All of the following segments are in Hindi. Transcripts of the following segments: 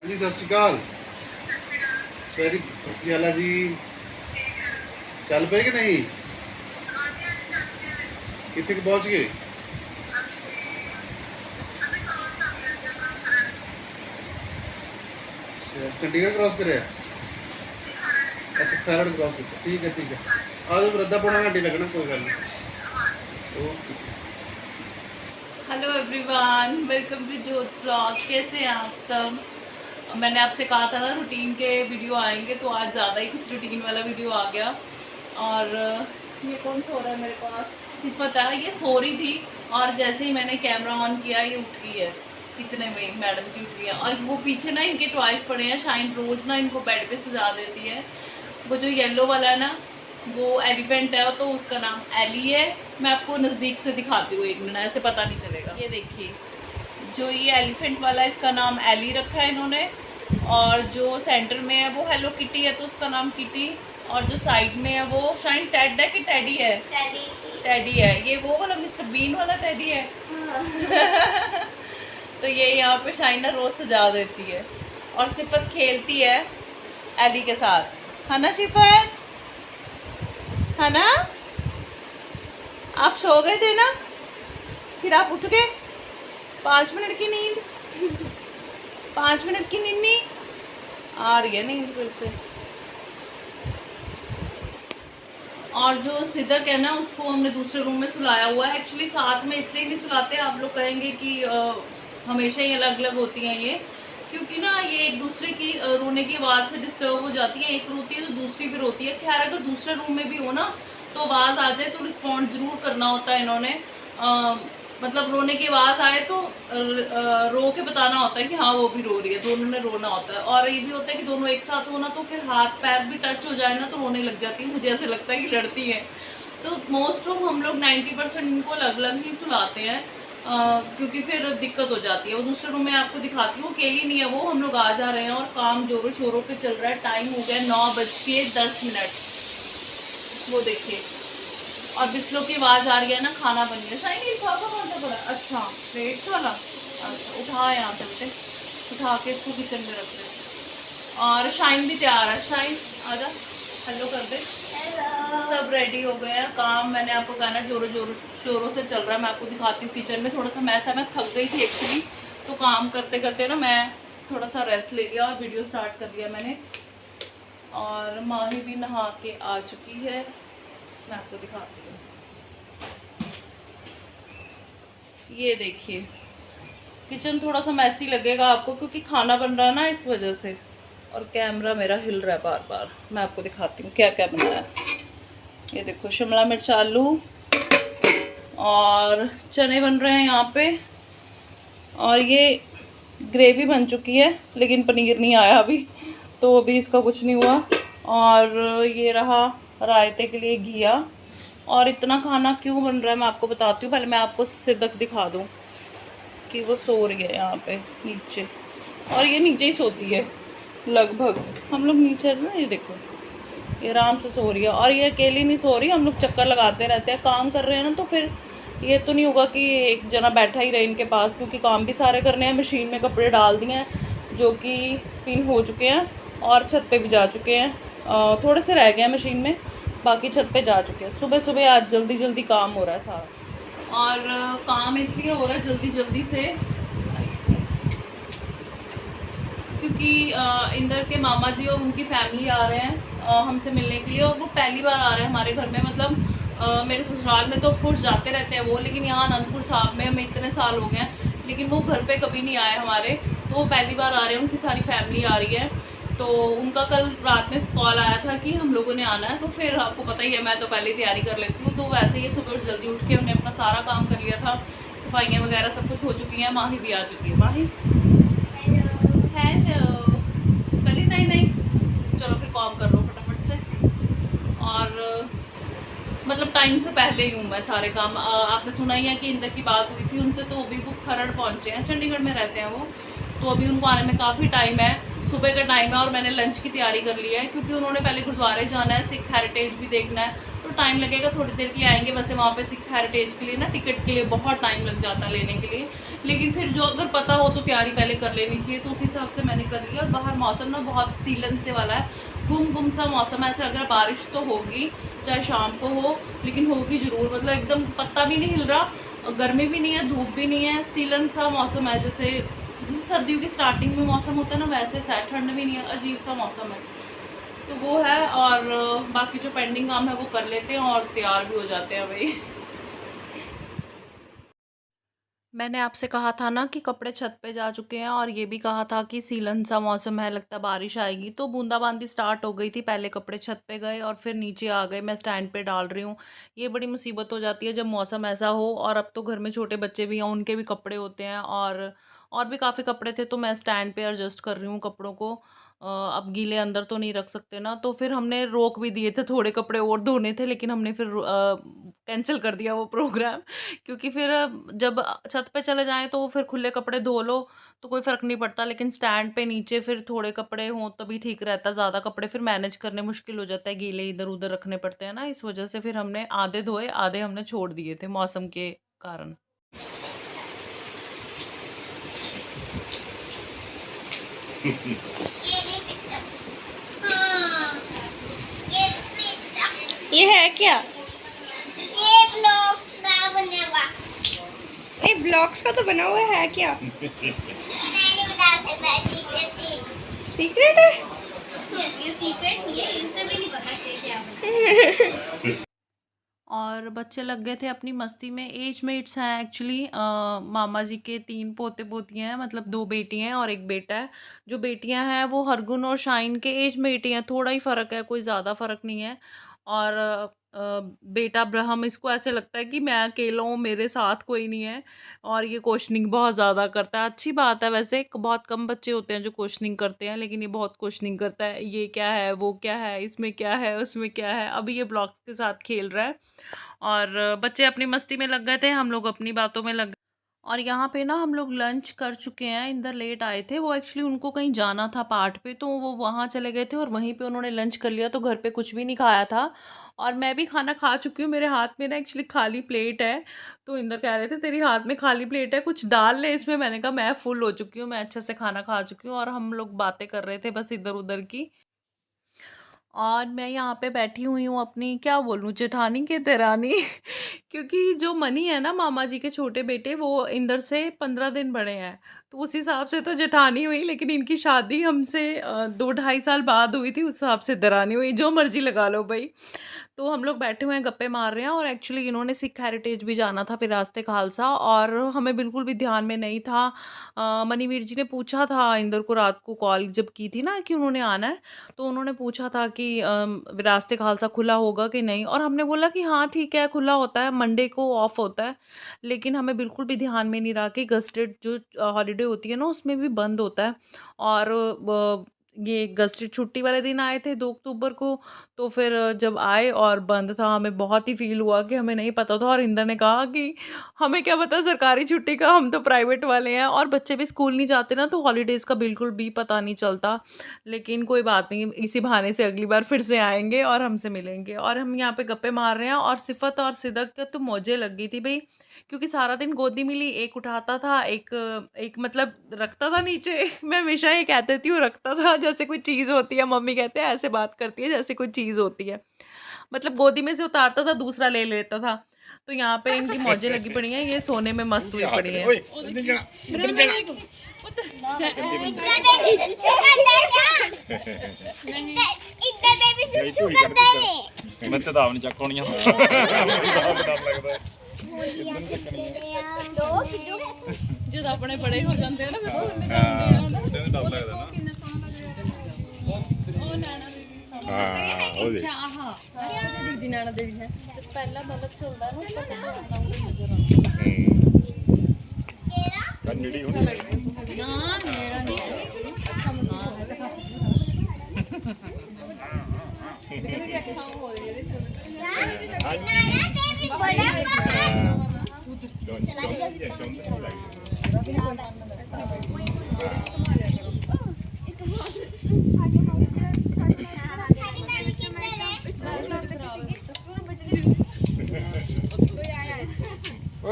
जी सत श्रीकाल। सर की हाल है जी? चल पे कि नहीं? कितने पहुंच गए? चंडीगढ़ क्रॉस करे? अच्छा खरड़ क्रॉस किया, ठीक है ठीक है। आ जाओ, रद्दा पौना घंटे लगना, कोई गल नहीं। Okay. Hello everyone, welcome to Jot blog. कैसे हैं आप सब? मैंने आपसे कहा था ना रूटीन के वीडियो आएंगे, तो आज ज़्यादा ही कुछ रूटीन वाला वीडियो आ गया। और ये कौन सो रहा है मेरे पास? सिफत है, ये सो रही थी और जैसे ही मैंने कैमरा ऑन किया ये उठ गई है। कितने में मैडम जी उठ गई है। और वो पीछे ना इनके टॉयज पड़े हैं। शाइन रोज़ ना इनको बेड पे सजा देती है। वो जो येलो वाला है ना, वो एलिफेंट है, तो उसका नाम एली है। मैं आपको नज़दीक से दिखाती हूँ, एक मिनट, ऐसे पता नहीं चलेगा। ये देखिए, जो ये एलिफेंट वाला है इसका नाम एली रखा है इन्होंने। और जो सेंटर में है वो हेलो किटी है, तो उसका नाम किटी। और जो साइड में है वो शाइन टेड है कि टेडी है? टेडी है। ये वो वाला मिस्टर बीन वाला टेडी है। तो ये यहाँ पे शाइन ना रोज सजा देती है। और सिफत खेलती है एली के साथ, है ना सिफत? है ना? आप सो गए थे ना, फिर आप उठ गए। 5 मिनट की नींद, 5 मिनट की नींद नहीं आ रही है, नींद फिर से। और जो सिदक है ना, उसको हमने दूसरे रूम में सुलाया हुआ है। एक्चुअली साथ में इसलिए नहीं सुलाते, आप लोग कहेंगे कि हमेशा ही अलग अलग होती हैं ये, क्योंकि ना ये एक दूसरे की रोने की आवाज़ से डिस्टर्ब हो जाती है। एक रोती है तो दूसरी भी रोती है। खैर, अगर दूसरे रूम में भी हो ना तो आवाज़ आ जाए तो रिस्पॉन्ड ज़रूर करना होता है इन्होंने। मतलब रोने की आवाज़ आए तो रो के बताना होता है कि हाँ वो भी रो रही है, दोनों ने रोना होता है। और ये भी होता है कि दोनों एक साथ होना, तो फिर हाथ पैर भी टच हो जाए ना तो रोने लग जाती है। मुझे ऐसे लगता है कि लड़ती है। तो मोस्ट ऑफ हम लोग 90% इनको अलग अलग ही सुलाते हैं, क्योंकि फिर दिक्कत हो जाती है। वो दूसरे रूम में आपको दिखाती हूँ, अकेली नहीं है वो, हम लोग आ जा रहे हैं और काम जोरों शोरों पे चल रहा है। टाइम हो गया 9:10। वो देखिए, और बिस्लों की आवाज़ आ रही है ना, खाना बन गया। शायद ये लिफाफा कौन सा पड़ा? अच्छा, प्लेट्स वाला। अच्छा, उठा यहाँ से बेटे, उठा के इसको किचन में रख दे। और शाइन भी तैयार है। शाइन आजा, हेलो कर दे। सब रेडी हो गए हैं। काम मैंने आपको कहा ना जोरों जोरों शोरों से चल रहा है। मैं आपको दिखाती हूँ किचन में। थोड़ा सा मैस है, मैं थक गई थी एक्चुअली, तो काम करते करते ना मैं थोड़ा सा रेस्ट ले लिया और वीडियो स्टार्ट कर लिया मैंने। और माही भी नहा के आ चुकी है, मैं आपको दिखाती हूँ। ये देखिए, किचन थोड़ा सा मैसी लगेगा आपको क्योंकि खाना बन रहा है ना, इस वजह से। और कैमरा मेरा हिल रहा है बार बार। मैं आपको दिखाती हूँ क्या क्या बना है। ये देखो, शिमला मिर्च, आलू और चने बन रहे हैं यहाँ पे। और ये ग्रेवी बन चुकी है, लेकिन पनीर नहीं आया अभी, तो अभी इसका कुछ नहीं हुआ। और ये रहा रायते के लिए घिया। और इतना खाना क्यों बन रहा है मैं आपको बताती हूँ। पहले मैं आपको सिदक दिखा दूँ कि वो सो रही है यहाँ पे नीचे। और ये नीचे ही सोती है लगभग। हम लोग नीचे ना, ये देखो, ये आराम से सो रही है। और ये अकेली नहीं सो रही, हम लोग चक्कर लगाते रहते हैं। काम कर रहे हैं ना, तो फिर ये तो नहीं होगा कि एक जना बैठा ही रहे इनके पास, क्योंकि काम भी सारे करने हैं। मशीन में कपड़े डाल दिए हैं जो कि स्पिन हो चुके हैं और छत पे भी जा चुके हैं। थोड़े से रह गए हैं मशीन में, बाकी छत पे जा चुके हैं। सुबह सुबह आज जल्दी जल्दी काम हो रहा है सारा। और काम इसलिए हो रहा है जल्दी जल्दी से क्योंकि इंदर के मामा जी और उनकी फैमिली आ रहे हैं हमसे मिलने के लिए। और वो पहली बार आ रहे हैं हमारे घर में। मतलब मेरे ससुराल में तो ऑफकोर्स जाते रहते हैं वो, लेकिन यहाँ अनंतपुर साहब में हमें इतने साल हो गए हैं, लेकिन वो घर पे कभी नहीं आए हमारे। तो वो पहली बार आ रहे हैं, उनकी सारी फैमिली आ रही है। तो उनका कल रात में कॉल आया था कि हम लोगों ने आना है, तो फिर आपको पता ही है मैं तो पहले ही तैयारी कर लेती हूँ। तो वैसे ही सुबह जल्दी उठ के हमने अपना सारा काम कर लिया था। सफाइयाँ वगैरह सब कुछ हो चुकी हैं। माही भी आ चुकी है। माही हेलो, कली नहीं नहीं, चलो फिर काम कर लो फटाफट से। और मतलब टाइम से पहले ही हूँ मैं सारे काम। आपने सुना ही है कि इंदर की बात हुई थी उनसे, तो अभी वो खरड़ पहुँचे हैं, चंडीगढ़ में रहते हैं वो। तो अभी उनको आने में काफ़ी टाइम है, सुबह का टाइम है। और मैंने लंच की तैयारी कर ली है क्योंकि उन्होंने पहले गुरुद्वारे जाना है, सिख हेरिटेज भी देखना है। तो टाइम लगेगा, थोड़ी देर के लिए आएंगे। वैसे वहाँ पे सिख हेरिटेज के लिए ना टिकट के लिए बहुत टाइम लग जाता है लेने के लिए, लेकिन फिर जो अगर पता हो तो तैयारी पहले कर लेनी चाहिए, तो उस हिसाब से मैंने कर लिया। और बाहर मौसम ना बहुत सीलन से वाला है, गुम सा मौसम है। ऐसा लग रहा है बारिश तो होगी, चाहे शाम को हो, लेकिन होगी ज़रूर। मतलब एकदम पत्ता भी नहीं हिल रहा, गर्मी भी नहीं है, धूप भी नहीं है, सीलन सा मौसम है। जैसे सर्दियों की स्टार्टिंग में मौसम होता है ना, वैसे सा ठंड भी नहीं है, अजीब सा मौसम है। तो वो है, और बाकी जो पेंडिंग काम है वो कर लेते हैं और तैयार भी हो जाते हैं भाई। मैंने आपसे कहा था ना कि कपड़े छत पे जा चुके हैं, और ये भी कहा था कि सीलन सा मौसम है, लगता बारिश आएगी। तो बूंदाबांदी स्टार्ट हो गई थी, पहले कपड़े छत पे गए और फिर नीचे आ गए, मैं स्टैंड पे डाल रही हूँ। ये बड़ी मुसीबत हो जाती है जब मौसम ऐसा हो, और अब तो घर में छोटे बच्चे भी हैं, उनके भी कपड़े होते हैं, और भी काफ़ी कपड़े थे, तो मैं स्टैंड पे एडजस्ट कर रही हूँ कपड़ों को। अब गीले अंदर तो नहीं रख सकते ना, तो फिर हमने रोक भी दिए थे, थोड़े कपड़े और धोने थे, लेकिन हमने फिर कैंसिल कर दिया वो प्रोग्राम। क्योंकि फिर जब छत पे चले जाएँ तो फिर खुले कपड़े धो लो तो कोई फ़र्क नहीं पड़ता, लेकिन स्टैंड पे नीचे फिर थोड़े कपड़े हों तभी ठीक रहता है, ज़्यादा कपड़े फिर मैनेज करने मुश्किल हो जाता है, गीले इधर-उधर रखने पड़ते हैं ना, इस वजह से फिर हमने आधे धोए, आधे हमने छोड़ दिए थे मौसम के कारण। ये नहीं पिटता। हाँ, ये पिटता। ये है क्या? ये ब्लॉक्स का बना हुआ। ये ब्लॉक्स का तो बना हुआ है क्या? मैं नहीं बता सकता, सीक्रेट है? ये सीक्रेट ये इससे भी नहीं पता क्या बना। और बच्चे लग गए थे अपनी मस्ती में। एज मेट्स हैं एक्चुअली, मामा जी के 3 पोते पोतियाँ हैं, मतलब 2 बेटी हैं और 1 बेटा है। जो बेटियां हैं वो हरगुन और शाइन के एज मेट ही हैं, थोड़ा ही फ़र्क है, कोई ज़्यादा फ़र्क नहीं है। और बेटा ब्रह्म, इसको ऐसे लगता है कि मैं अकेला हूँ, मेरे साथ कोई नहीं है, और ये क्वेश्चनिंग बहुत ज़्यादा करता है। अच्छी बात है वैसे, बहुत कम बच्चे होते हैं जो क्वेश्चनिंग करते हैं, लेकिन ये बहुत क्वेश्चनिंग करता है, ये क्या है, वो क्या है, इसमें क्या है, उसमें क्या है। अभी ये ब्लॉक्स के साथ खेल रहा है, और बच्चे अपनी मस्ती में लग गए थे, हम लोग अपनी बातों में लग गए। और यहाँ पे ना हम लोग लंच कर चुके हैं, इंदर लेट आए थे, वो एक्चुअली उनको कहीं जाना था पार्ट पे, तो वो वहाँ चले गए थे और वहीं पे उन्होंने लंच कर लिया, तो घर पे कुछ भी नहीं खाया था। और मैं भी खाना खा चुकी हूँ, मेरे हाथ में ना एक्चुअली खाली प्लेट है। तो इंदर कह रहे थे तेरी हाथ में खाली प्लेट है, कुछ डाल ले इसमें। मैंने कहा मैं फुल हो चुकी हूँ, मैं अच्छे से खाना खा चुकी हूँ, और हम लोग बातें कर रहे थे बस इधर उधर की। और मैं यहाँ पे बैठी हुई हूँ अपनी, क्या बोलूँ, जेठानी के देरानी क्योंकि जो मनी है ना, मामा जी के छोटे बेटे, वो इंदर से 15 दिन बड़े हैं, तो उस हिसाब से तो जेठानी हुई, लेकिन इनकी शादी हमसे 2 ढाई साल बाद हुई थी, उस हिसाब से दरानी हुई, जो मर्जी लगा लो भाई। तो हम लोग बैठे हुए हैं, गप्पे मार रहे हैं, और एक्चुअली इन्होंने सिख हेरिटेज भी जाना था, फिर रास्ते खालसा, और हमें बिल्कुल भी ध्यान में नहीं था। मनीवीर जी ने पूछा था इंदर को, रात को कॉल जब की थी ना कि उन्होंने आना है, तो उन्होंने पूछा था कि रास्ते खालसा खुला होगा कि नहीं, और हमने बोला कि हाँ ठीक है, खुला होता है, मंडे को ऑफ होता है। लेकिन हमें बिल्कुल भी ध्यान में नहीं रहा कि गस्टेड जो हॉलीडे होती है ना, उसमें भी बंद होता है। और ये गस्टेड छुट्टी वाले दिन आए थे 2 अक्टूबर को, तो फिर जब आए और बंद था, हमें बहुत ही फील हुआ कि हमें नहीं पता था। और इंदर ने कहा कि हमें क्या पता सरकारी छुट्टी का, हम तो प्राइवेट वाले हैं, और बच्चे भी स्कूल नहीं जाते ना, तो हॉलीडेज़ का बिल्कुल भी पता नहीं चलता। लेकिन कोई बात नहीं, इसी बहाने से अगली बार फिर से आएंगे और हमसे मिलेंगे। और हम यहाँ पे गप्पे मार रहे हैं, और सिफत और सिदक के तो मौजें लग गई थी भाई, क्योंकि सारा दिन गोदी मिली, एक उठाता था, एक एक मतलब रखता था नीचे मैं हमेशा ये कहती थी, वो रखता था जैसे कोई चीज़ होती है, मम्मी कहते हैं ऐसे बात करती है जैसे कोई चीज़ होती है, मतलब गोदी में से उतारता था, दूसरा ले लेता था। तो यहाँ पे इनकी मौजें लगी पड़ी हैं, ये सोने में मस्त हुई पड़ी हैं। मैं तो दाव नहीं ਚੱਕ ਹੋਣੀਆਂ ਮੈਨੂੰ ਡਰ ਲੱਗਦਾ ਹੈ ਜਦੋਂ ਆਪਣੇ ਬੜੇ ਹੋ ਜਾਂਦੇ ਆ ਨਾ, ਫਿਰ ਭੁੱਲ ਜਾਂਦੇ ਆ ਨਾ। ਤੈਨੂੰ ਡਰ ਲੱਗਦਾ ਨਾ ਕਿੰਨਾ ਸੋਹਣਾ ਲੱਗ ਰਿਹਾ ਉਹ ਨੈਣਾ ਦੇਵੀ ਸਾਹਮਣੇ। ਹਾਂ ਉਹਦੇ दीदी नैना देवी है। जब पहला बल्ब चलता है ना, तब अपना वो नजर आता है। ਕੰਨੜੀ ਹੋਣੀ ना नेड़ा नहीं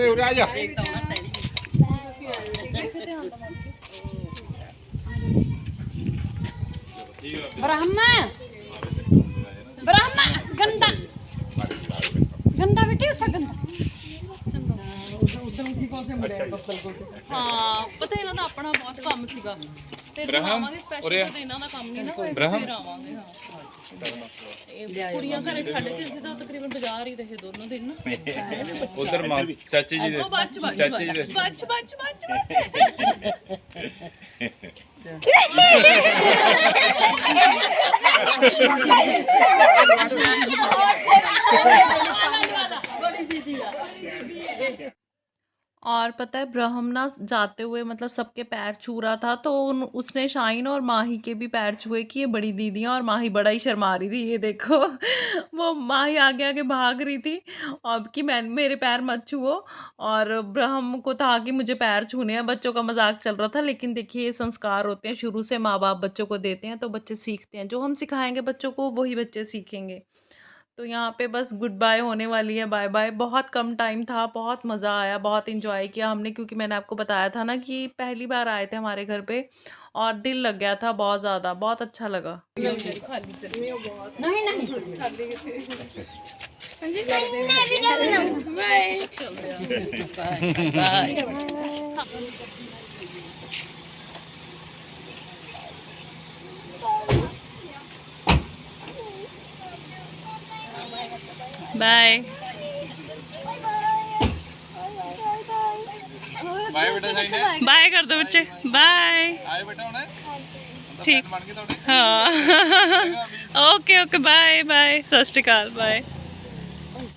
ਓਏ ਉਰੇ ਆ ਜਾ ब्रह्मा ब्रह्मा गंदा गंदा बेटे उठा गंदा ਹਾਂ ਪਤਾ ਇਹਨਾਂ ਦਾ ਆਪਣਾ ਬਹੁਤ ਕੰਮ ਸੀਗਾ ਫਿਰ ਆਵਾਂਗੇ ਸਪੈਸ਼ਲ ਤੇ ਇਹਨਾਂ ਦਾ ਕੰਮ ਨਹੀਂ ਨਾ ਹੋਇਆ ਫਿਰ ਆਵਾਂਗੇ ਹਾਂ ਇਹ ਕੁੜੀਆਂ ਘਰੇ ਛੱਡ ਕੇ ਅਸੀਂ ਤਾਂ ਤਕਰੀਬਨ ਬਾਜ਼ਾਰ ਹੀ ਰਹੇ ਦੋਨੋਂ ਦਿਨ ਨਾ ਉਧਰ ਮਾਂ ਚਾਚੀ ਜੀ ਦੇ ਚਾਚੀ ਜੀ ਦੇ ਬੱਚ और पता है ब्रह्म ना जाते हुए मतलब सबके पैर छू रहा था तो उसने शाइन और माही के भी पैर छुए कि ये बड़ी दीदियाँ और माही बड़ा ही शर्मा रही थी। ये देखो वो माही आगे आगे भाग रही थी अब कि मैं मेरे पैर मत छुओ और ब्रह्म को था कि मुझे पैर छूने हैं। बच्चों का मजाक चल रहा था लेकिन देखिए ये संस्कार होते हैं शुरू से माँ बाप बच्चों को देते हैं तो बच्चे सीखते हैं। जो हम सिखाएंगे बच्चों को वही बच्चे सीखेंगे। तो यहाँ पे बस गुड बाय होने वाली है, बाय बाय। बहुत कम टाइम था, बहुत मज़ा आया, बहुत इन्जॉय किया हमने क्योंकि मैंने आपको बताया था ना कि पहली बार आए थे हमारे घर पे और दिल लग गया था बहुत ज़्यादा, बहुत अच्छा लगा। नहीं नहीं बाय ਬਾਏ ਬੇਟਾ ਸਾਈਨ ਹੈ बाय कर दो बच्चे, बाय। ਆਏ ਬੇਟਾ ਹੁਣ ठीक ਬਣ ਕੇ ਤੁਹਾਡੇ हाँ ओके ओके बाय बाय, सत श्री अकाल, बाय।